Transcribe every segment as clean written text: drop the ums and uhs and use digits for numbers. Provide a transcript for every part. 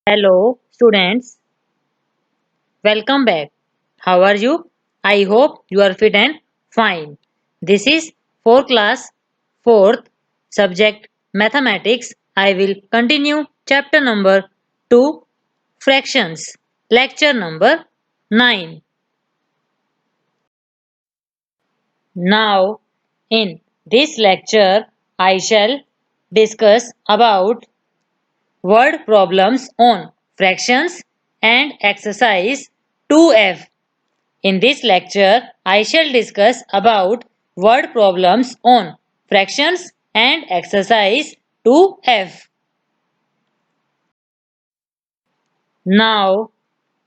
Hello, students. Welcome back. How are you? I hope you are fit and fine. This is for class 4th subject mathematics. I will continue chapter number 2 fractions. Lecture number 9. Now, in this lecture, I shall discuss about word problems on fractions and exercise 2F. In this lecture, I shall discuss about word problems on fractions and exercise 2F. Now,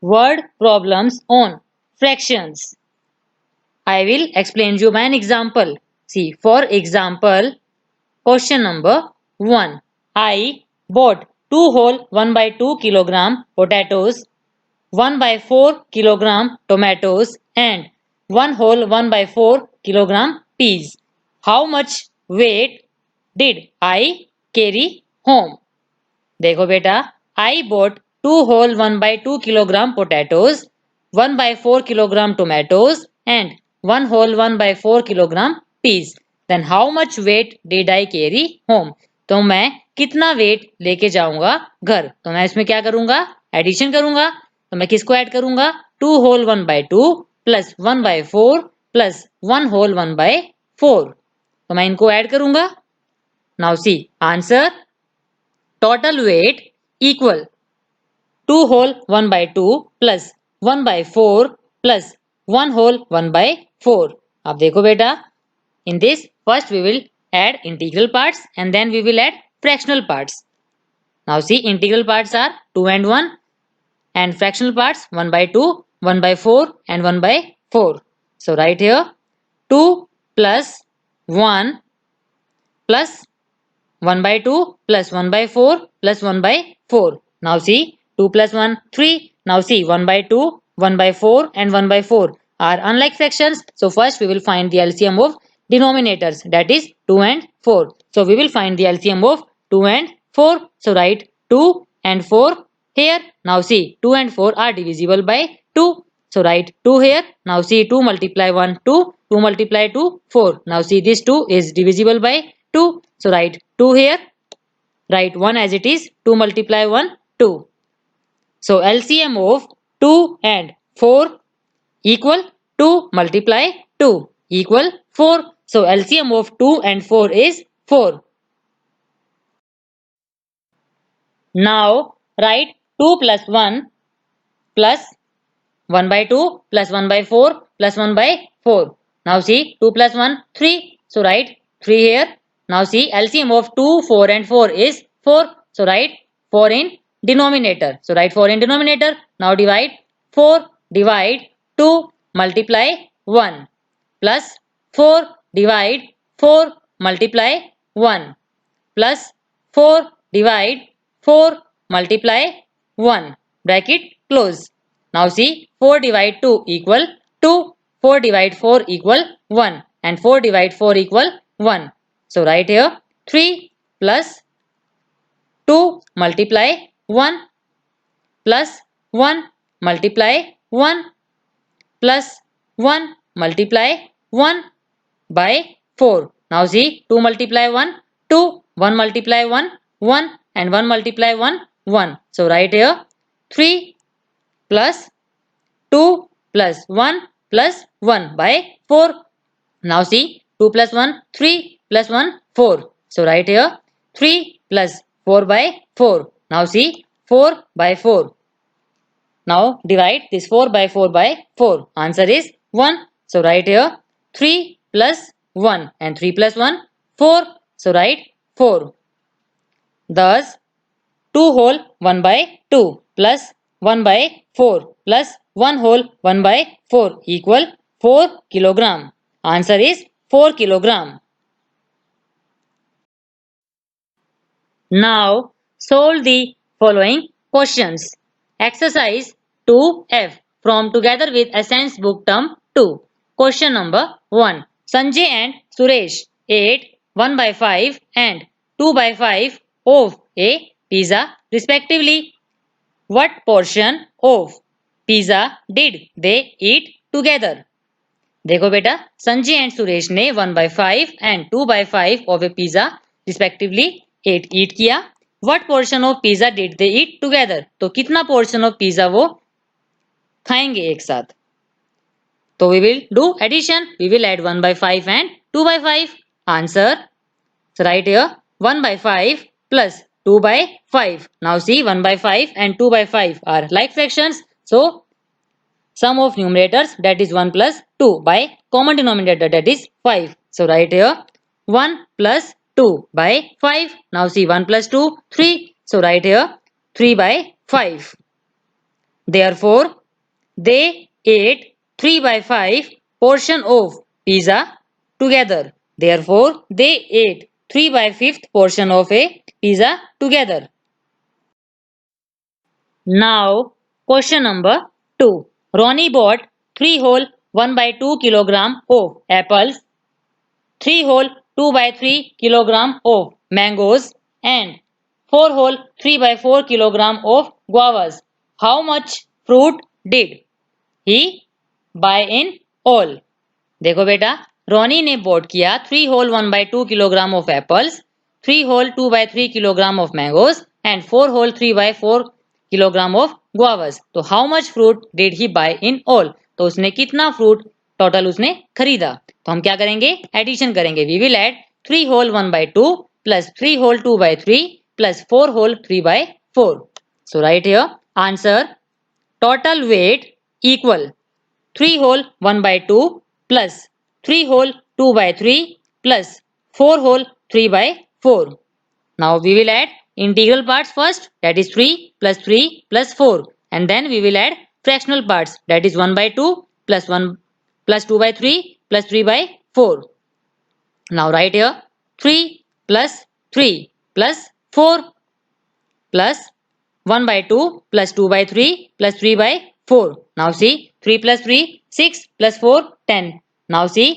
word problems on fractions. I will explain you by an example. See, for example, question number 1. I bought 2 whole 1 by 2 kilogram potatoes, 1 by 4 kilogram tomatoes and 1 whole 1 by 4 kilogram peas. How much weight did I carry home? देखो बेटा, I bought 2 whole 1 by 2 kilogram potatoes, 1 by 4 kilogram tomatoes and 1 whole 1 by 4 kilogram peas. Then how much weight did I carry home? तो मैं कितना wait लेके जाऊंगा घर? तो मैं इसमें क्या करूंगा? एडिशन करूंगा. तो मैं किसको ऐड करूंगा? 2 whole 1 by 2 plus 1 by 4 plus 1 whole 1 by 4. तो मैं इनको ऐड करूंगा. Now see, answer total weight equal 2 whole 1 by 2 plus 1 by 4 plus 1 whole 1 by 4. अब देखो बेटा, in this first we will add integral parts and then we will add fractional parts. Now see, integral parts are 2 and 1 and fractional parts 1 by 2, 1 by 4 and 1 by 4. So write here 2 plus 1 plus 1 by 2 plus 1 by 4 plus 1 by 4. Now see, 2 plus 1, 3. Now see, 1 by 2, 1 by 4 and 1 by 4 are unlike fractions. So first we will find the LCM of denominators, that is 2 and 4. So we will find the LCM of 2 and 4. So write 2 and 4 here. Now see, 2 and 4 are divisible by 2. So write 2 here. Now see, 2 multiply 1, 2. 2 multiply 2, 4. Now see, this 2 is divisible by 2. So write 2 here. Write 1 as it is. 2 multiply 1, 2. So LCM of 2 and 4 equal 2 multiply 2 equal 4. So LCM of 2 and 4 is 4. Now write 2 plus 1 plus 1 by 2 plus 1 by 4 plus 1 by 4. Now see, 2 plus 1, 3. So write 3 here. Now see, LCM of 2, 4 and 4 is 4. So write 4 in denominator. So write 4 in denominator. Now divide 4 divide 2 multiply 1 plus 4 divide 4 multiply 1 plus 4 divide 4 multiply 1 bracket close. Now see, 4 divide 2 equal 2, 4 divide 4 equal 1 and 4 divide 4 equal 1. So write here 3 plus 2 multiply 1 plus 1 multiply 1 plus 1 multiply 1 by 4. Now see, 2 multiply 1, 2, 1 multiply 1, 1 and 1 multiply 1, 1. So write here 3 plus 2 plus 1 plus 1 by 4. Now see, 2 plus 1, 3 plus 1, 4. So write here 3 plus 4 by 4. Now see, 4 by 4. Now divide this 4 by 4 by 4. Answer is 1. So write here 3 plus 1 and 3 plus 1, 4. So write 4. Thus, 2 whole 1 by 2 plus 1 by 4 plus 1 whole 1 by 4 equal 4 kilogram. Answer is 4 kilogram. Now solve the following questions. Exercise 2F from Together with a Science Book Term 2. Question number 1. Sanjay and Suresh ate 1 by 5 and 2 by 5 of a pizza respectively. what portion of pizza did they eat together? देखो बेटा, Sanjay and Suresh ने 1/5 and 2/5 of a pizza respectively eat किया. What portion of pizza did they eat together? तो कितना portion of pizza वो खाएंगे एक साथ? तो we will do addition. We will add 1/5 and 2/5. Answer. So write here 1/5 plus 2/5. Now see 1/5 and 2/5 are like fractions. So sum of numerators, that is 1 plus 2, by common denominator, that is 5. So write here 1 plus 2 by 5. Now see 1 plus 2, 3. So write here 3/5. Therefore they ate 3/5 portion of pizza together. Therefore they ate 3/5 portion of a pizza together. Now question number 2. Ronnie bought 3 whole 1/2 kilogram of apples, 3 whole 2/3 kilogram of mangoes, and 4 whole 3/4 kilogram of guavas. How much fruit did he buy in all? देखो बेटा, रोनी ने boat किया 3 whole 1/2 kilogram of apples, 3 whole 2/3 kilogram of mangoes, and 4 whole 3/4 kilogram of guavas. तो how much fruit did he buy in all? तो उसने कितना fruit total उसने खरीदा? तो हम क्या करेंगे? एडिशन करेंगे. We will add 3 whole 1/2 plus 3 whole 2/3 plus 4 whole 3/4. So write here answer. Total weight equal 3 whole 1/2 plus 3 whole 2/3 plus 4 whole 3/4. Now we will add integral parts first, that is 3 plus 4, and then we will add fractional parts, that is 1/2 plus 1 plus 2/3 plus 3/4. Now write here 3 plus 3 plus 4 plus 1/2 plus 2/3 plus 3/4. Now see 3 plus 3, 6 plus 4, 10. Now see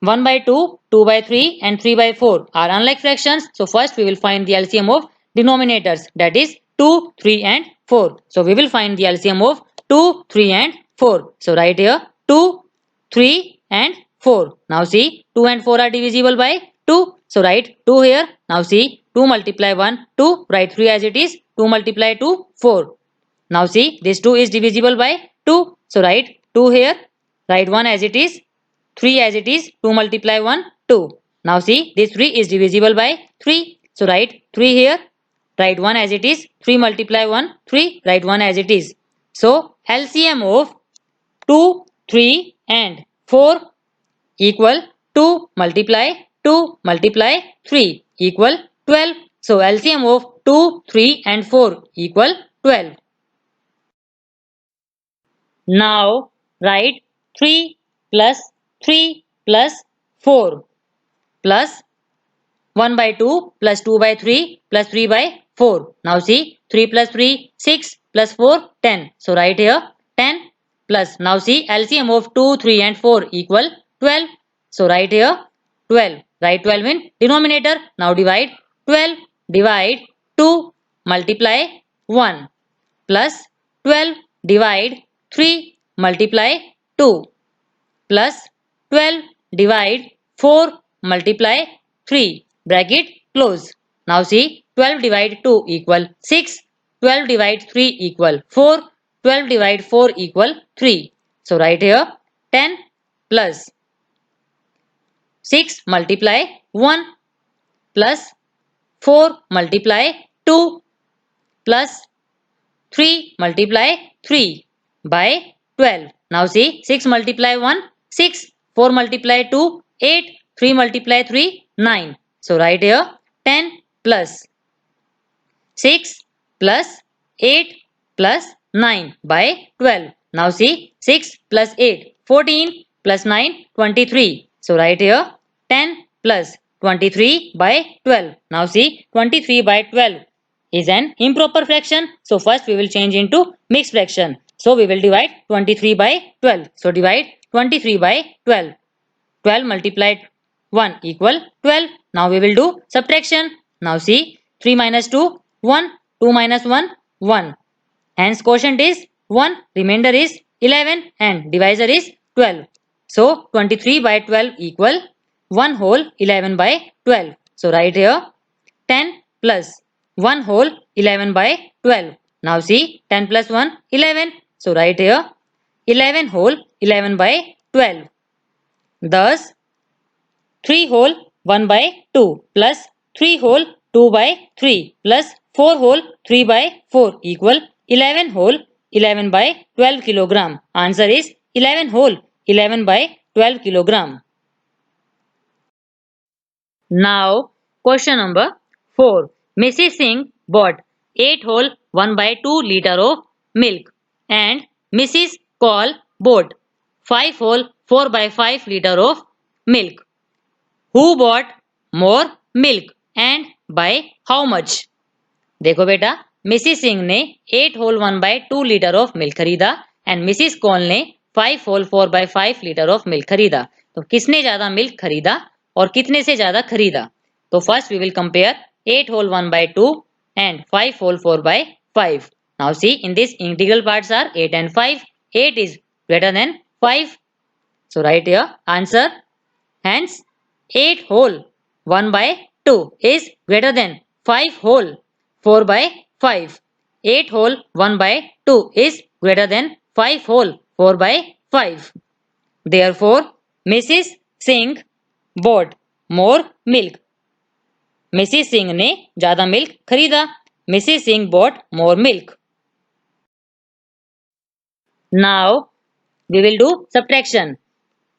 1/2, 2/3 and 3/4 are unlike fractions. So first we will find the LCM of denominators, that is 2, 3 and 4. So we will find the LCM of 2, 3 and 4. So write here 2, 3 and 4. Now see 2 and 4 are divisible by 2. So write 2 here. Now see 2 multiply 1, 2. Write 3 as it is. 2 multiply 2, 4. Now see this 2 is divisible by 2. So write 2 here. Write 1 as it is. 3 as it is. 2 multiply 1, 2. Now see this 3 is divisible by 3. So write 3 here. Write 1 as it is. 3 multiply 1, 3. Write 1 as it is. So LCM of 2, 3 and 4 equal 2 multiply 2 multiply 3 equal 12. So LCM of 2, 3 and 4 equal 12. Now write 3 plus 3 plus 4 plus 1/2 plus 2/3 plus 3/4. Now see 3 plus 3, 6 plus 4, 10. So write here 10 plus. Now see LCM of 2, 3 and 4 equal 12. So write here 12. Write 12 in denominator. Now divide 12. Divide 2 multiply 1 plus 12 divide 3 multiply 2 plus 12 divide 4 multiply 3 bracket close. Now see 12 divide 2 equal 6, 12 divide 3 equal 4, 12 divide 4 equal 3. So write here 10 plus 6 multiply 1 plus 4 multiply 2 plus 3 multiply 3 by 12. Now see 6 multiply 1, 6, 4 multiply 2, 8, 3 multiply 3, 9. So write here 10 plus 6 plus 8 plus 9 by 12. Now see 6 plus 8, 14 plus 9, 23. So write here 10 plus 23 by 12. Now see 23 by 12 is an improper fraction. So first we will change into mixed fraction. So we will divide 23 by 12. So divide 23 by 12. 12 multiplied 1 equal 12. Now we will do subtraction. Now see 3 minus 2, 1, 2 minus 1, 1. Hence quotient is 1, remainder is 11 and divisor is 12. So 23 by 12 equal 1 whole 11 by 12. So write here 10 plus 1 whole 11 by 12. Now see 10 plus 1 11. So write here 11 whole 11 by 12. Thus 3 whole 1 by 2 plus 3 whole 2 by 3 plus 4 whole 3 by 4 equal 11 whole 11 by 12 kilogram. Answer is 11 whole 11 by 12 kilogram. Now question number 4. Mrs. Singh bought 8 whole 1 by 2 liter of milk and Mrs. Kaul bought 5 whole 4 by 5 liter of milk. Who bought more milk and by how much? देखो बेटा, Mrs Singh ने 8 whole 1 by 2 litre of milk खरीदा and Mrs Kaul ने 5 whole 4 by 5 litre of milk खरीदा. तो किसने ज्यादा milk खरीदा और कितने से ज्यादा खरीदा? तो first we will compare 8 whole 1 by 2 and 5 whole 4 by 5. Now see in this integral parts are 8 and 5. 8 is greater than 5. So write here answer. Hence 8 whole 1 by 2 is greater than 5 whole 4 by 5. 8 whole 1 by 2 is greater than 5 whole 4 by 5. Therefore, Mrs. Singh bought more milk. Mrs. Singh ने ज्यादा milk खरीदा. Mrs. Singh bought more milk. Now we will do subtraction.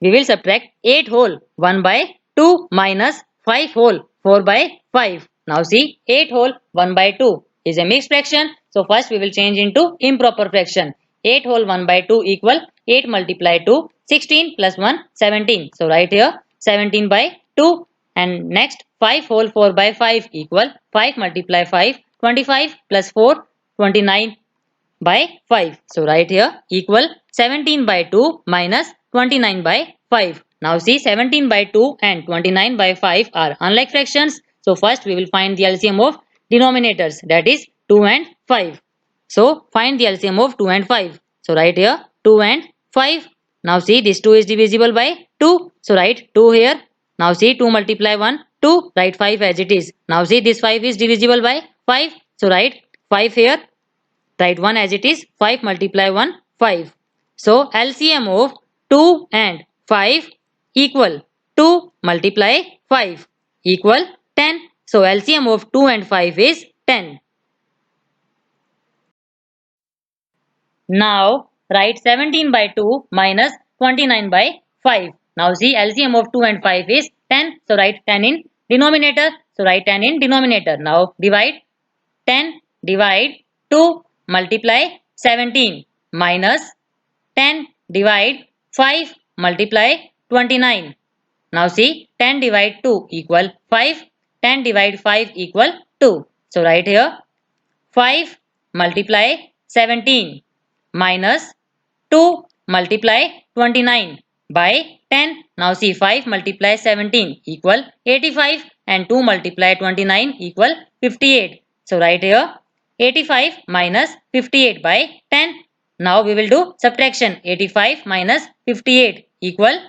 We will subtract 8 whole 1 by 2 minus 5 whole 4 by 5. Now see 8 whole 1 by 2 is a mixed fraction. So first we will change into improper fraction. 8 whole 1 by 2 equal 8 multiplied 2 16 plus 1 17. So write here 17 by 2 and next 5 whole 4 by 5 equal 5 multiply 5 25 plus 4 29 by 5. So write here equal 17 by 2 minus 29 by 5. Now see 17 by 2 and 29 by 5 are unlike fractions. So first we will find the LCM of denominators, that is 2 and 5. So find the LCM of 2 and 5. So write here 2 and 5. Now see this 2 is divisible by 2. So write 2 here. Now see 2 multiply 1 2. Write 5 as it is. Now see this 5 is divisible by 5. So write 5 here. Write 1 as it is. 5 multiply 1 5. So LCM of 2 and 5 equal 2 multiply 5 equal 10. So LCM of 2 and 5 is 10. Now write 17 by 2 minus 29 by 5. Now see LCM of 2 and 5 is 10. So write 10 in denominator. So write 10 in denominator. Now divide 10 divide 2 multiply 17 minus 10 divide 5 multiply 29. Now see 10 divide 2 equal 5. 10 divide 5 equal 2. So write here 5 multiply 17 minus 2 multiply 29 by 10. Now see 5 multiply 17 equal 85 and 2 multiply 29 equal 58. So write here 85 minus 58 by 10. Now we will do subtraction. 85 minus 58 equal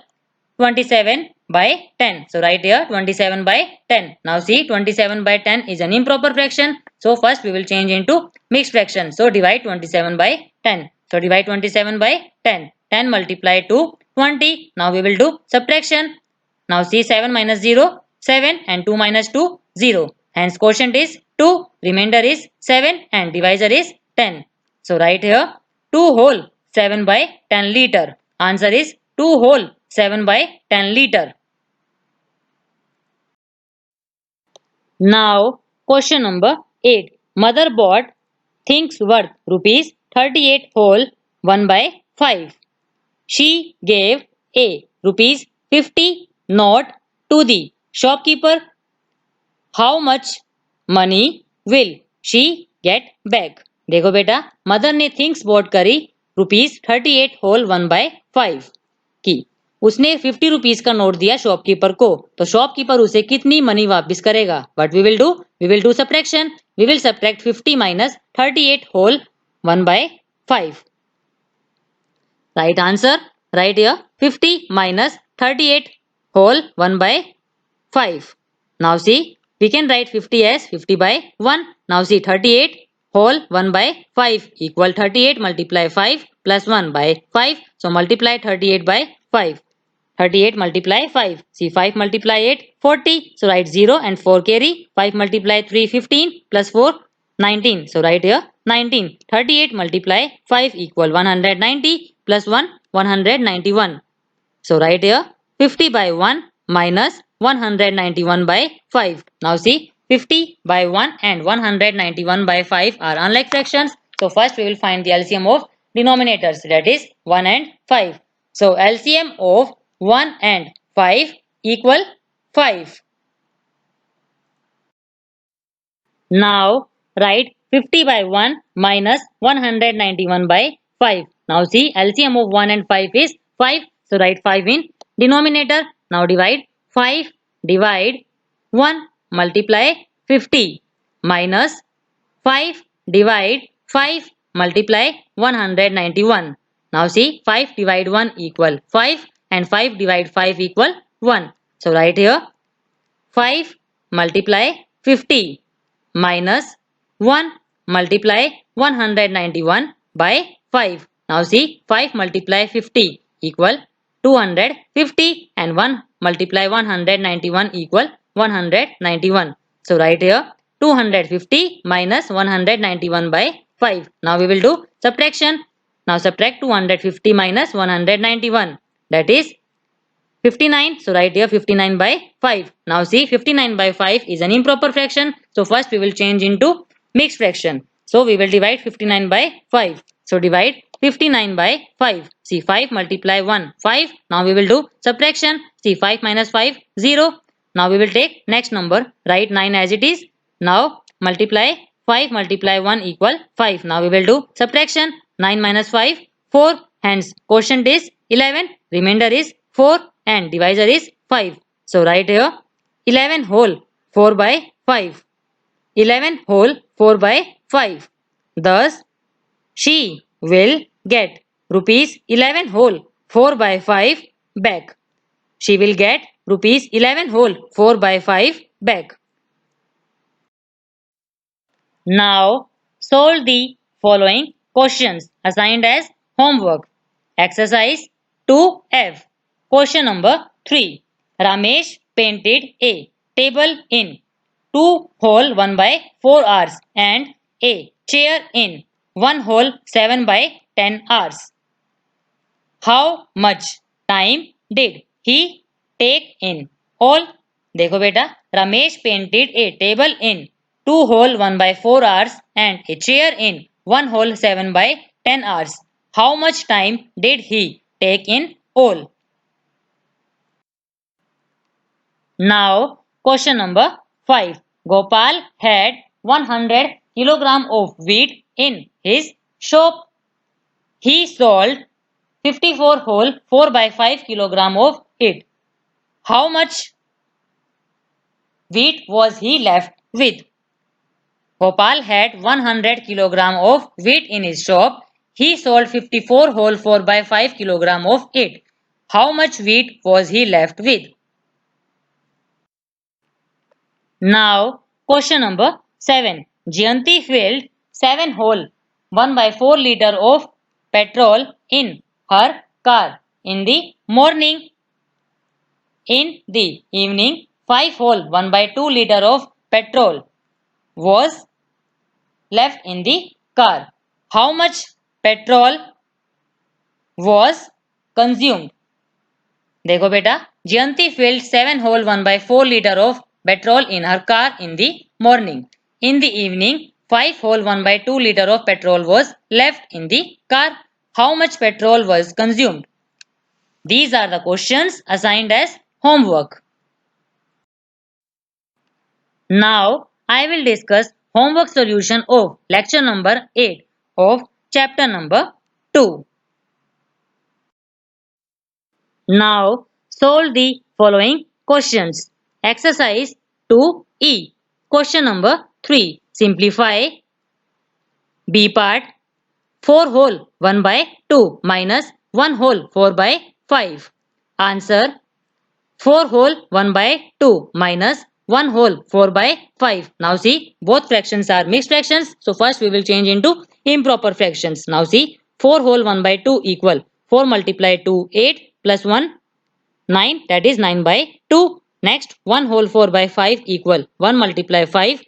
27 by 10. So write here 27 by 10. Now see 27 by 10 is an improper fraction. So first we will change into mixed fraction. So divide 27 by 10. So divide 27 by 10. 10 multiplied to 20. Now we will do subtraction. Now see 7 minus 0, 7 and 2 minus 2, 0. Hence quotient is 2, remainder is 7 and divisor is 10. So write here 2 whole 7 by 10 liter. Answer is 2 whole 7 by 10 liter. Now question number 8. Mother bought things worth rupees 38 whole 1 by 5. She gave a rupees 50 note to the shopkeeper. How much money will she get back? देखो बेटा, mother ने things bot करी rupees 38 whole 1 by 5 की. उसने 50 rupees का note दिया shopkeeper को, तो शॉपकीपर उसे कितनी मनी वापस करेगा? But we will do subtraction. We will subtract 50 minus 38 whole 1 by 5. Right answer, right here 50 minus 38 whole 1 by 5. Now see, we can write 50 as 50 by 1. Now see 38 whole 1 by 5 equal 38 multiply 5 plus 1 by 5. So multiply 38 by 5. 38 multiply 5. See 5 multiply 8 40. So write 0 and 4 carry. 5 multiply 3 15 plus 4 19. So write here 19. 38 multiply 5 equal 190 plus 1 191. So write here 50 by 1 minus 191 by 5. Now see 50 by 1 and 191 by 5 are unlike fractions. So first we will find the LCM of denominators, that is 1 and 5. So LCM of 1 and 5 equal 5. Now write 50 by 1 minus 191 by 5. Now see LCM of 1 and 5 is 5. So write 5 in denominator. Now divide 5 divide 1 multiply 50 minus 5 divide 5 multiply 191. Now see 5 divide 1 equal 5 and 5 divide 5 equal 1. So write here 5 multiply 50 minus 1 multiply 191 by 5. Now see 5 multiply 50 equal 250 and 1 multiply 191 equal 191. So write here 250 minus 191 by 5. Now we will do subtraction. Now subtract 250 minus 191, that is 59. So write here 59 by 5. Now see 59 by 5 is an improper fraction. So first we will change into mixed fraction. So we will divide 59 by 5. So divide 59 by 5. See 5 multiply 1 5. Now we will do subtraction. See 5 minus 5 0. Now we will take next number. Write 9 as it is. Now multiply 5 multiply 1 equal 5. Now we will do subtraction. 9 minus 5 4. Hence quotient is 11. Remainder is 4 and divisor is 5. So write here 11 whole 4 by 5. 11 whole 4 by 5. Thus she will get rupees 11 whole 4 by 5 back. She will get rupees 11 whole 4 by 5 back. Now solve the following questions assigned as homework. Exercise 2F. Question number 3. Ramesh painted a table in 2 whole 1 by 4 hours and a chair in 1 whole 7 by 10 hours. How much time did he take in all? देखो बेटा, Ramesh painted a table in 2 whole 1 by 4 hours and a chair in 1 whole 7 by 10 hours. How much time did he take in all? Now question number 5. Gopal had 100 kilogram of wheat in his shop. He sold 54 whole 4 by 5 kilogram of it. How much wheat was he left with? Gopal had 100 kilogram of wheat in his shop. He sold 54 whole 4 by 5 kilogram of it. How much wheat was he left with? Now question number 7. Jayanti filled 7 whole 1 by 4 liter of petrol in her car in the morning. In the evening 5 whole 1 by 2 liter of petrol was left in the car. How much petrol was consumed? देखो बेटा, Jayanti filled 7 whole 1 by 4 liter of petrol in her car in the morning. In the evening, 5 whole 1 by 2 liter of petrol was left in the car. How much petrol was consumed? These are the questions assigned as homework. Now, I will discuss homework solution of lecture number 8 of chapter number 2. Now, solve the following questions. Exercise 2E. Question number 3. Simplify. B part. 4 whole 1 by 2 minus 1 whole 4 by 5. Answer 4 whole 1 by 2 minus 1 whole 4 by 5. Now see, both fractions are mixed fractions. So first we will change into improper fractions. Now see, 4 whole 1 by 2 equal 4 multiplied 2 8 plus 1 9, that is 9 by 2. Next 1 whole 4 by 5 equal 1 multiply 5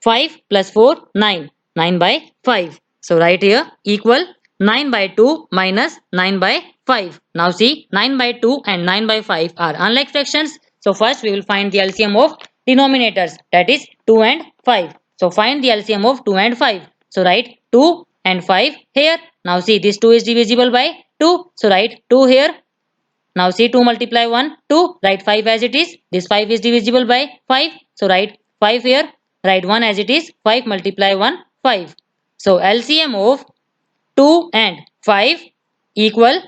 5 plus 4 9, 9 by 5. So write here equal 9 by 2 minus 9 by 5. Now see, 9 by 2 and 9 by 5 are unlike fractions. So first we will find the LCM of denominators, that is 2 and 5. So find the LCM of 2 and 5. So write 2 and 5 here. Now see, this 2 is divisible by 2. So write 2 here. Now see, 2 multiply 1, 2. Write 5 as it is. This 5 is divisible by 5. So write 5 here. Write 1 as it is. 5 multiply 1, 5. So LCM of 2 and 5 equal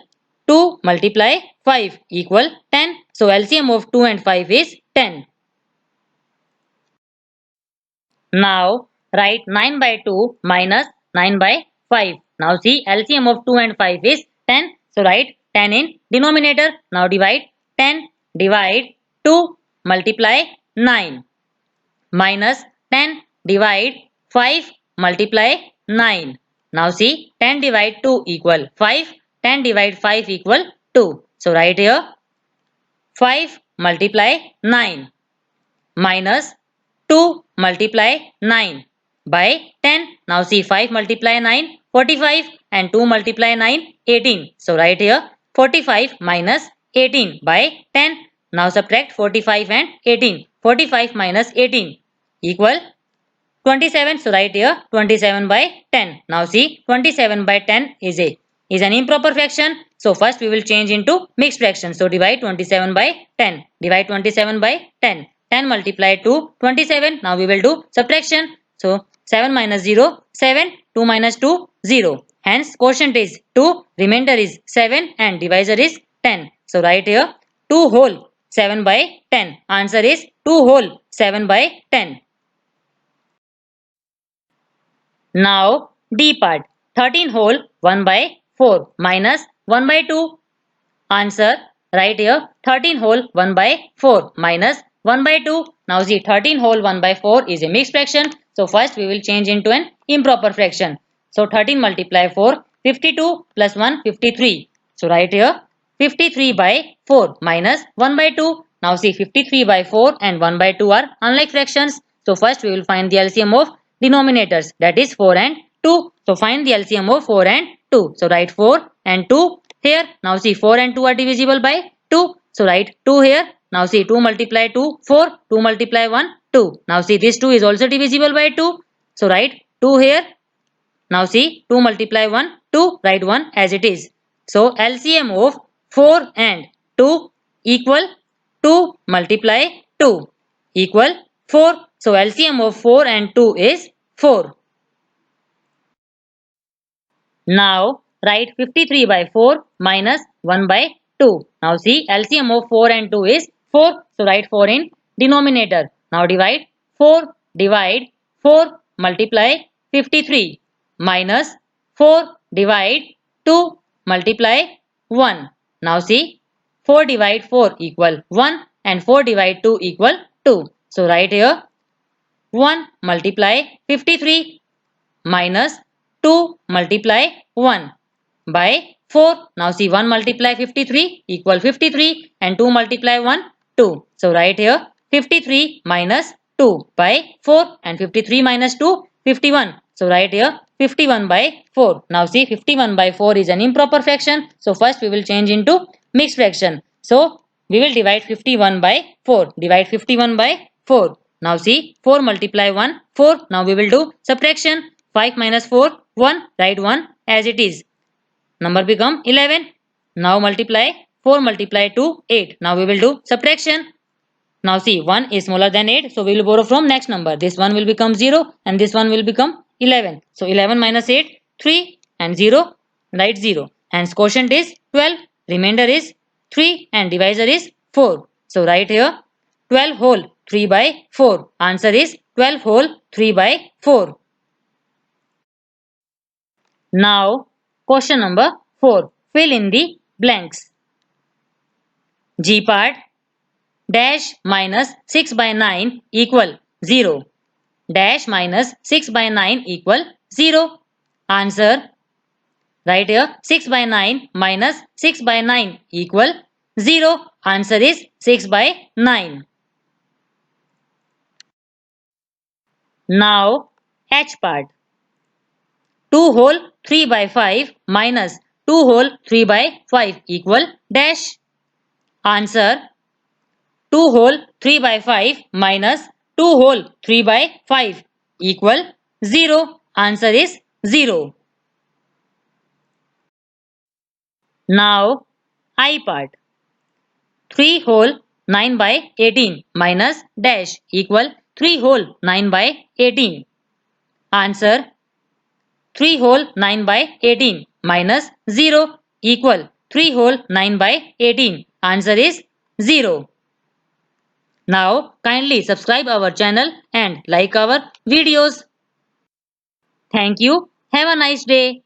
2 multiply 5 equal 10. So LCM of 2 and 5 is 10. Now write 9 by 2 minus 9 by 5. Now see, LCM of 2 and 5 is 10. So write 10 in denominator. Now divide 10 divide 2 multiply 9 minus 10 divide 5 multiply 9. Now see, 10 divide 2 equal 5. 10 divide 5 equal 2. So write here 5 multiply 9 minus 2 multiply 9 by 10. Now see, 5 multiply 9, 45, and 2 multiply 9, 18. So write here 45 minus 18 by 10. Now subtract 45 and 18. 45 minus 18 equal 27. So write here 27 by 10. Now see, 27 by 10 is an improper fraction. So first we will change into mixed fraction. So divide 27 by 10. Divide 27 by 10. 10 multiply 2, 27. Now we will do subtraction. So 7 minus 0, 7. 2 minus 2, 0. Hence quotient is 2, remainder is 7 and divisor is 10. So write here 2 whole 7 by 10. Answer is 2 whole 7 by 10. Now D part, 13 whole 1 by 4 minus 1 by 2. Answer, right here 13 whole 1 by 4 minus 1 by 2. Now see, 13 whole 1 by 4 is a mixed fraction. So first we will change into an improper fraction. So 13 multiply 4, 52 plus 1, 53. So right here 53 by 4 minus 1 by 2. Now see, 53 by 4 and 1 by 2 are unlike fractions. So first we will find the LCM of denominators, that is 4 and 2. So find the LCM of 4 and 2. So write 4 and 2 here. Now see, 4 and 2 are divisible by 2. So write 2 here. Now see, 2 multiply 2, 4. 2 multiply 1, 2. Now see, this 2 is also divisible by 2. So write 2 here. Now see, 2 multiply 1, 2. Write 1 as it is. So LCM of 4 and 2 equal 2 multiply 2 equal 4. So LCM of 4 and 2 is 4. Now write 53 by 4 minus 1 by 2. Now see, LCM of 4 and 2 is 4. So write 4 in denominator. Now divide 4 divide 4 multiply 53 minus 4 divide 2 multiply 1. Now see, 4 divide 4 equal 1 and 4 divide 2 equal 2. So write here 1 multiply 53 minus 2 multiply 1 by 4. Now see, 1 multiply 53 equal 53 and 2 multiply 1, 2. So write here 53 minus 2 by 4 and 53 minus 2, 51. So write here 51 by 4. Now see, 51 by 4 is an improper fraction. So first we will change into mixed fraction. So we will divide 51 by 4. Divide 51 by 4. Now see, 4 multiply 1, 4. Now we will do subtraction. 5 minus 4, 1. Write 1 as it is. Number become 11. Now multiply 4 multiply 2, 8. Now we will do subtraction. Now see, 1 is smaller than 8. So we will borrow from next number. This one will become 0 and this one will become 11. So 11 minus 8, 3 and 0. Write 0. Hence quotient is 12. Remainder is 3 and divisor is 4. So write here 12 whole 3 by 4. Answer is 12 whole 3 by 4. Now, question number 4. Fill in the blanks. G part, dash minus 6 by 9 equal 0. Dash minus 6 by 9 equal 0. Answer. Right here 6 by 9 minus 6 by 9 equal 0. Answer is 6 by 9. Now H part. 2 whole 3 by 5 minus 2 whole 3 by 5 equal dash. Answer. 2 whole 3 by 5 minus 2 whole 3 by 5 equal 0. Answer is 0. Now I part. 3 whole 9 by 18 minus dash equal 3 whole 9 by 18. Answer. 3 whole 9 by 18 minus 0 equal 3 whole 9 by 18. Answer is 0. Now kindly subscribe our channel and like our videos. Thank you. Have a nice day.